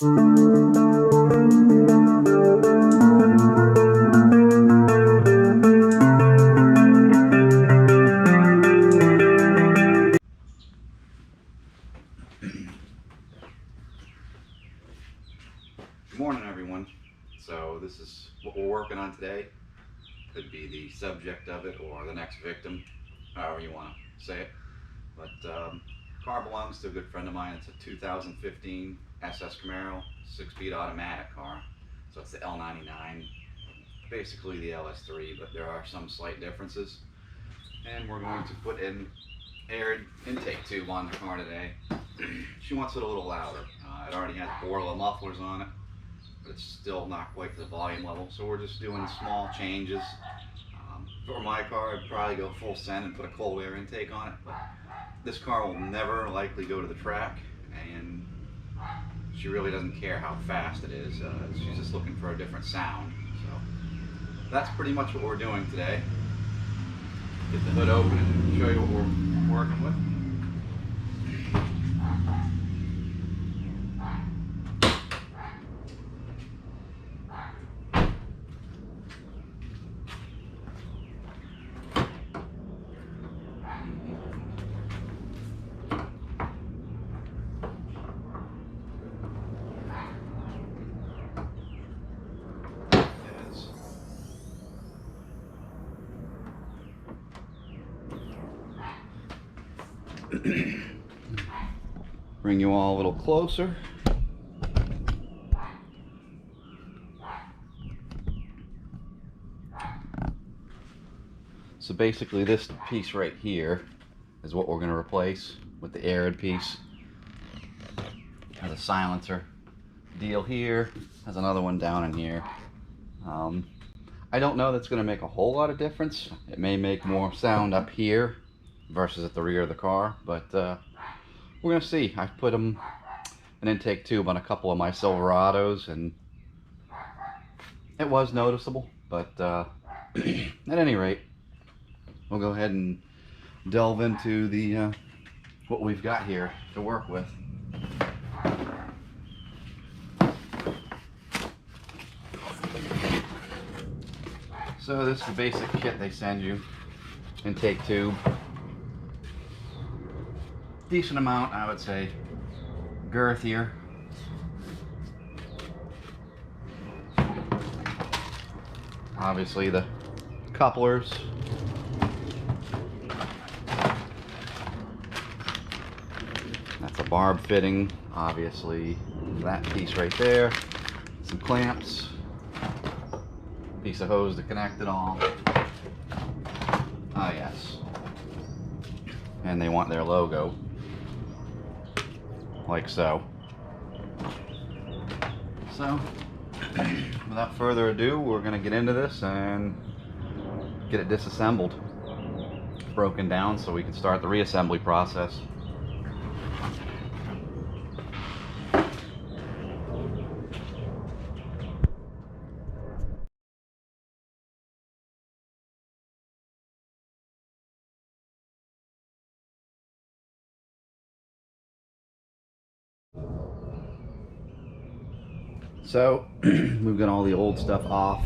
Good morning, everyone. So this is what we're working on today. Could be the subject of it or the next victim, however you want to say it. But car belongs to a good friend of mine. It's a 2015 SS Camaro, 6-speed automatic car. So it's the L99, basically the LS3, but there are some slight differences. And we're going to put in Airaid intake tube on the car today. She wants it a little louder. It already has Borla mufflers on it, but it's still not quite to the volume level, so we're just doing small changes. For my car, I'd probably go full send and put a cold air intake on it, but this car will never likely go to the track, and she really doesn't care how fast it is. She's just looking for a different sound. So that's pretty much what we're doing today. Get the hood open and show you what we're working with. Bring you all a little closer. So basically this piece right here is what we're going to replace with the Airaid piece. Has a silencer deal here, has another one down in here. I don't know that's going to make a whole lot of difference. It may make more sound up here versus at the rear of the car, but we're going to see. I've put an intake tube on a couple of my Silverados, and it was noticeable, but at any rate, we'll go ahead and delve into the what we've got here to work with. So this is the basic kit they send you. Intake tube. Decent amount, I would say. Girthier. Obviously the couplers. That's a barb fitting. Obviously that piece right there. Some clamps. Piece of hose to connect it all. Ah, yes. And they want their logo. Like so. So, without further ado, we're going to get into this and get it disassembled. Broken down so we can start the reassembly process. So we've got all the old stuff off,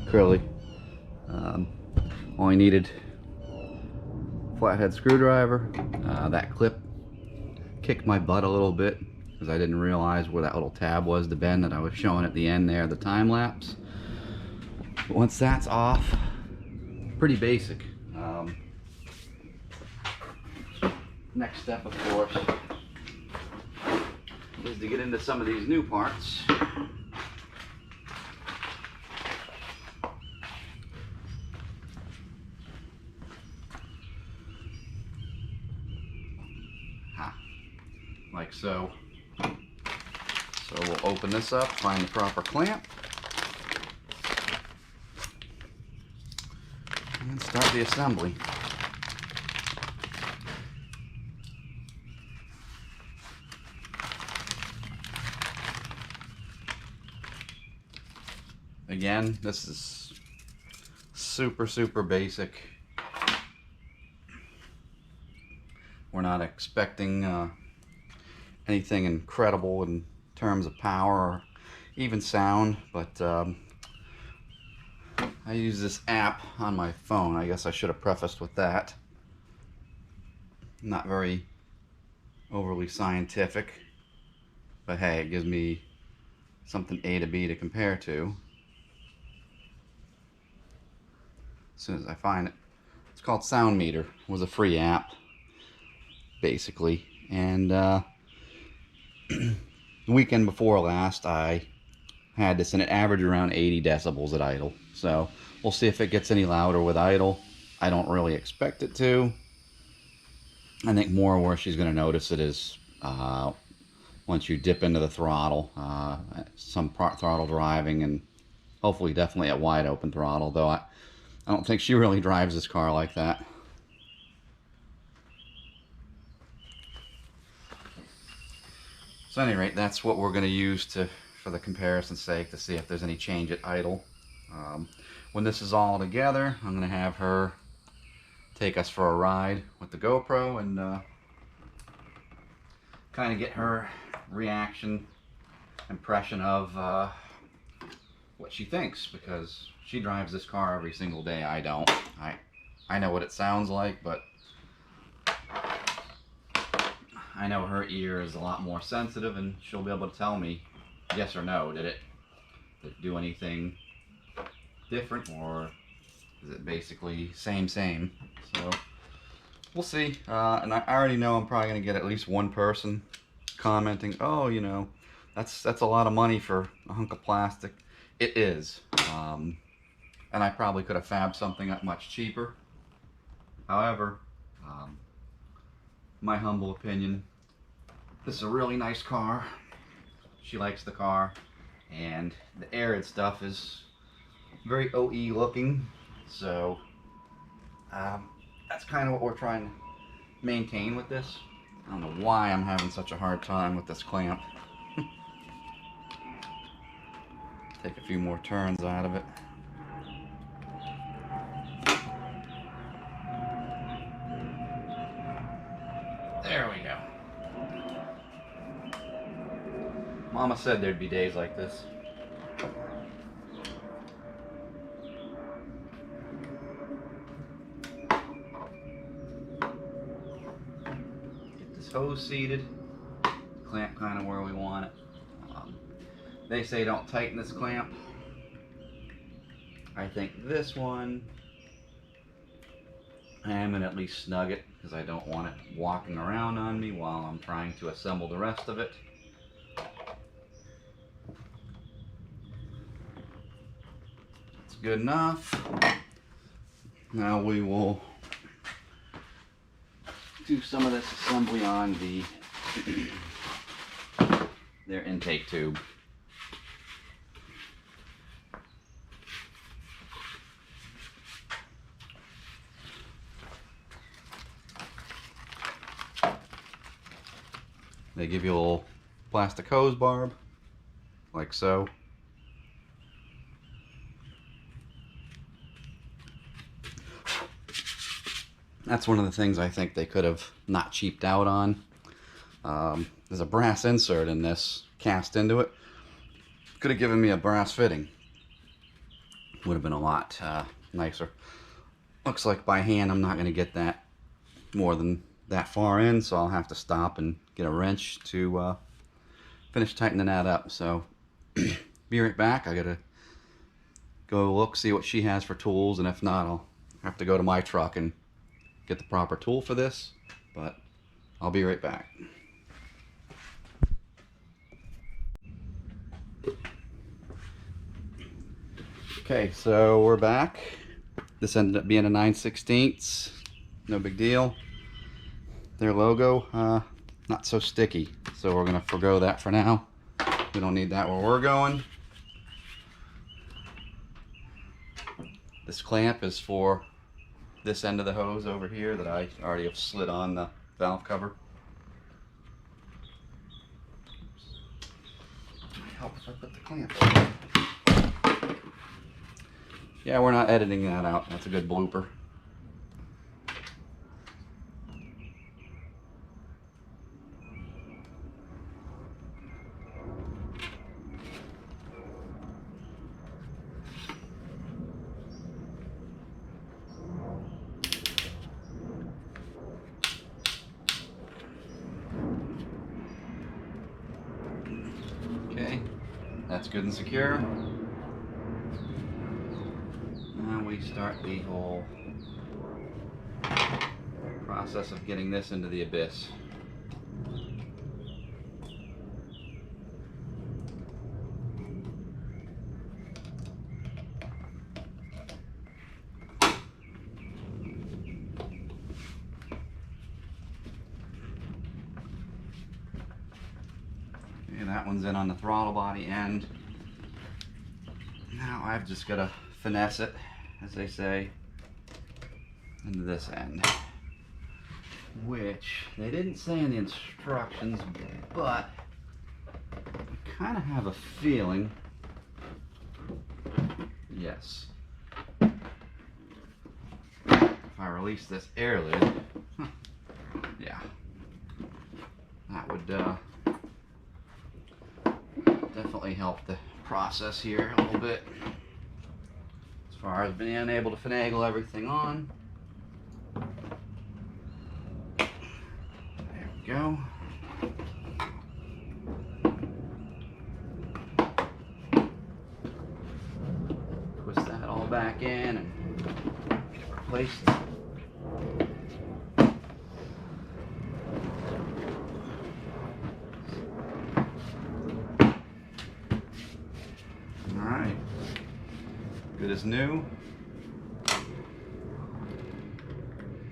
clearly. Only needed flathead screwdriver. That clip kicked my butt a little bit because I didn't realize where that little tab was to bend that I was showing at the end there, the time lapse. But once that's off, pretty basic. Next step, of course, is to get into some of these new parts. Like so. So we'll open this up, find the proper clamp, and start the assembly. Again, this is super basic. We're not expecting anything incredible in terms of power or even sound, but I use this app on my phone. I guess I should have prefaced with that. Not very overly scientific, but hey, it gives me something A to B to compare to as soon as I find it. It's called Sound Meter. It was a free app, basically. And the weekend before last, I had this, and it averaged around 80 decibels at idle. So we'll see if it gets any louder with idle. I don't really expect it to. I think more where she's going to notice it is once you dip into the throttle, some throttle driving, and hopefully definitely at wide open throttle, though I don't think she really drives this car like that. So at any rate, that's what we're going to use for the comparison's sake, to see if there's any change at idle. When this is all together, I'm going to have her take us for a ride with the GoPro and kind of get her reaction, impression of what she thinks, because she drives this car every single day. I don't. I know what it sounds like, but I know her ear is a lot more sensitive, and she'll be able to tell me yes or no. Did it do anything different, or is it basically same? So we'll see. And I already know I'm probably going to get at least one person commenting, oh, you know, that's a lot of money for a hunk of plastic. It is. And I probably could have fabbed something up much cheaper. However, my humble opinion, this is a really nice car. She likes the car, and the Airaid stuff is very OE looking, so that's kind of what we're trying to maintain with this. I don't know why I'm having such a hard time with this clamp. Take a few more turns out of it. There we go. Mama said there'd be days like this. Get this hose seated. Clamp kind of where we want it. They say don't tighten this clamp. I think this one, I am going to at least snug it, because I don't want it walking around on me while I'm trying to assemble the rest of it. It's good enough. Now we will do some of this assembly on their intake tube. They give you a little plastic hose barb, like so. That's one of the things I think they could have not cheaped out on. There's a brass insert in this, cast into it. Could have given me a brass fitting. Would have been a lot nicer. Looks like by hand I'm not going to get that more than that far in, so I'll have to stop and get a wrench to finish tightening that up. So be right back. I gotta go look, see what she has for tools, and if not, I'll have to go to my truck and get the proper tool for this, but I'll be right back. Okay, so we're back. This ended up being a 9/16. No big deal. Their logo, not so sticky, so we're gonna forgo that for now. We don't need that where we're going. This clamp is for this end of the hose over here that I already have slid on the valve cover. Help if I put the clamp on. Yeah, we're not editing that out. That's a good blooper. Okay, that's good and secure. Now we start the whole process of getting this into the abyss. Okay, that one's in on the throttle body end. Now I've just got to finesse it, as they say, into this end, which they didn't say in the instructions, but I kind of have a feeling, yes, if I release this air lid, yeah, that would definitely help the process here a little bit as far as being able to finagle everything on. There we go. Twist that all back in and get it replaced. Alright, good as new.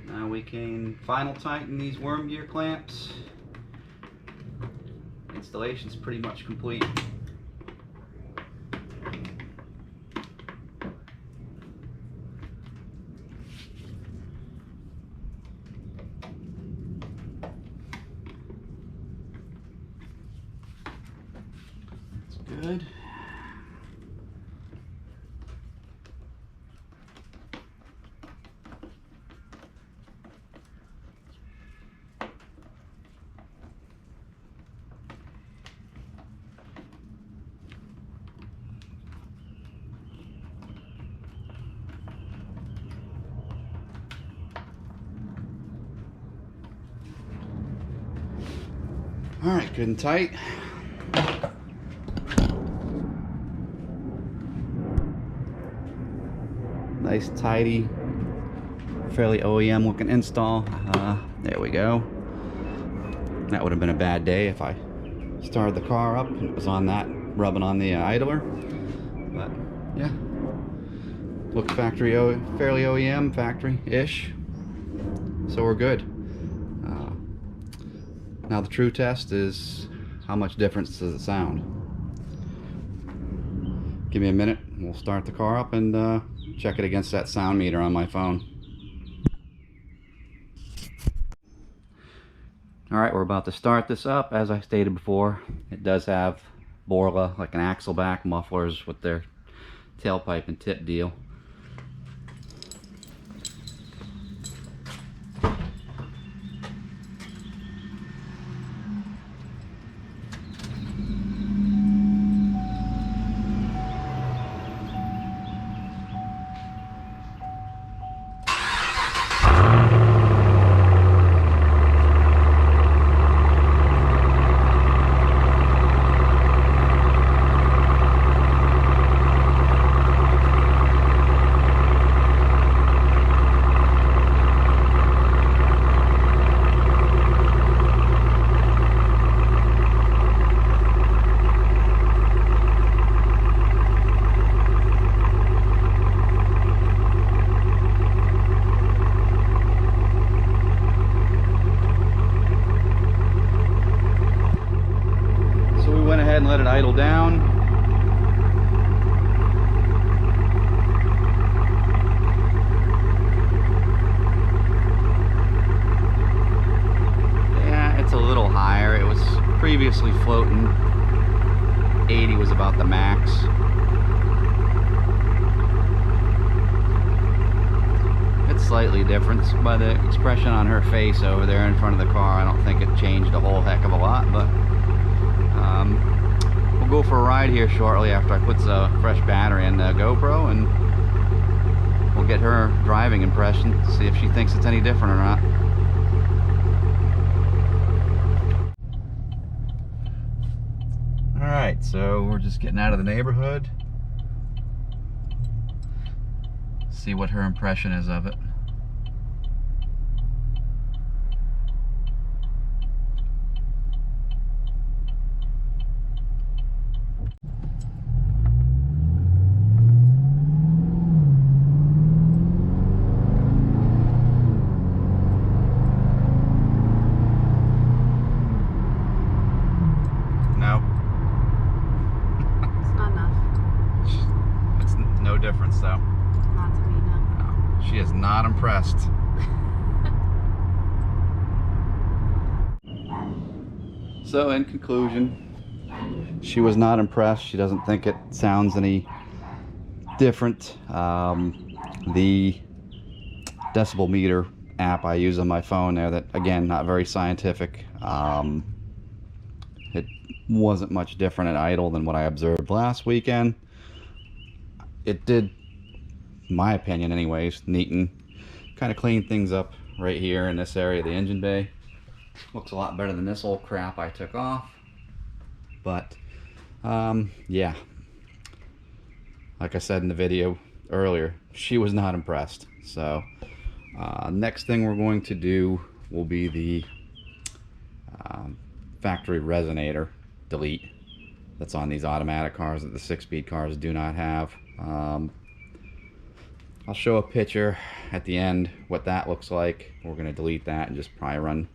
Now we can final tighten these worm gear clamps. Installation's pretty much complete. That's good. All right, good and tight. Nice, tidy, fairly OEM looking install. There we go. That would have been a bad day if I started the car up and it was on that, rubbing on the idler. But yeah, looks factory, fairly OEM, factory-ish. So we're good. Now the true test is how much difference does it sound. Give me a minute, we'll start the car up and check it against that sound meter on my phone. Alright, we're about to start this up. As I stated before, it does have Borla, like an axle back mufflers with their tailpipe and tip deal. And let it idle down. Yeah, it's a little higher. It was previously floating. 80 was about the max. It's slightly different by the expression on her face over there in front of the car. I don't think it changed a whole heck of a lot, but we'll go for a ride here shortly after I put a fresh battery in the GoPro, and we'll get her driving impression, see if she thinks it's any different or not. Alright, so we're just getting out of the neighborhood. See what her impression is of it. No difference though. Not to me, no. No, she is not impressed. So in conclusion, she was not impressed. She doesn't think it sounds any different. The decibel meter app I use on my phone there, that again, not very scientific. It wasn't much different at idle than what I observed last weekend. It did, in my opinion anyways, neaten, kind of clean things up right here in this area of the engine bay. Looks a lot better than this old crap I took off. But yeah, like I said in the video earlier, she was not impressed. So next thing we're going to do will be the factory resonator delete that's on these automatic cars that the 6-speed cars do not have. I'll show a picture at the end what that looks like. We're going to delete that and just probably run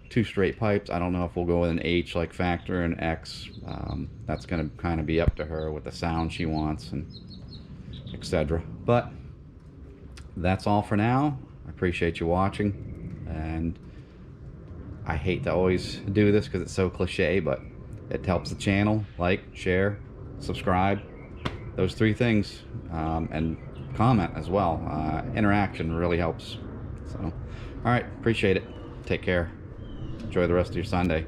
2 straight pipes. I don't know if we'll go with an H like factor and X. That's going to kind of be up to her with the sound she wants and etc. But that's all for now. I appreciate you watching, and I hate to always do this because it's so cliche, but it helps the channel. Like, share, subscribe, those 3 things, and comment as well. Interaction really helps. So, all right, appreciate it. Take care. Enjoy the rest of your Sunday.